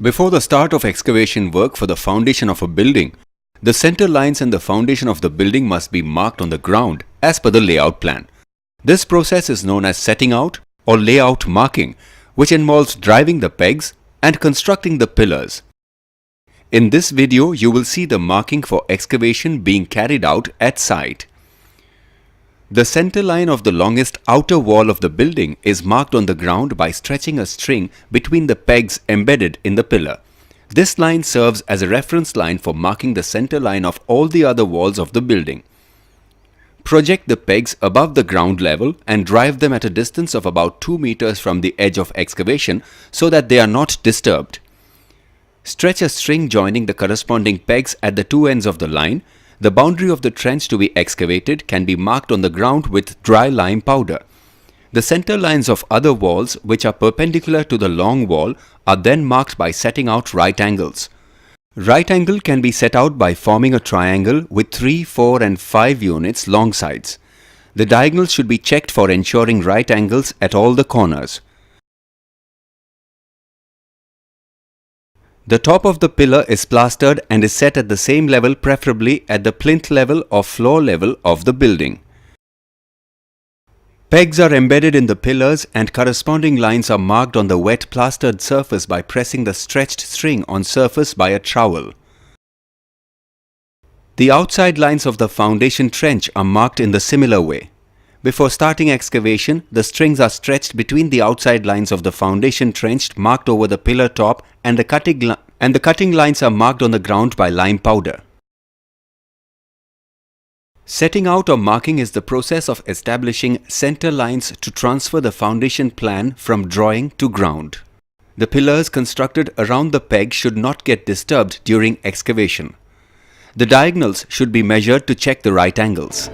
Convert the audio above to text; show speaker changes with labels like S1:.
S1: Before the start of excavation work for the foundation of a building, the center lines and the foundation of the building must be marked on the ground as per the layout plan. This process is known as setting out or layout marking, which involves driving the pegs and constructing the pillars. In this video, you will see the marking for excavation being carried out at site. The center line of the longest outer wall of the building is marked on the ground by stretching a string between the pegs embedded in the pillar. This line serves as a reference line for marking the center line of all the other walls of the building. Project the pegs above the ground level and drive them at a distance of about 2 meters from the edge of excavation so that they are not disturbed. Stretch a string joining the corresponding pegs at the two ends of the line. The boundary of the trench to be excavated can be marked on the ground with dry lime powder. The center lines of other walls, which are perpendicular to the long wall, are then marked by setting out right angles. Right angle can be set out by forming a triangle with 3, 4 and 5 units long sides. The diagonals should be checked for ensuring right angles at all the corners. The top of the pillar is plastered and is set at the same level, preferably at the plinth level or floor level of the building. Pegs are embedded in the pillars and corresponding lines are marked on the wet plastered surface by pressing the stretched string on surface by a trowel. The outside lines of the foundation trench are marked in the similar way. Before starting excavation, the strings are stretched between the outside lines of the foundation trench marked over the pillar top, and the cutting lines are marked on the ground by lime powder. Setting out or marking is the process of establishing center lines to transfer the foundation plan from drawing to ground. The pillars constructed around the peg should not get disturbed during excavation. The diagonals should be measured to check the right angles.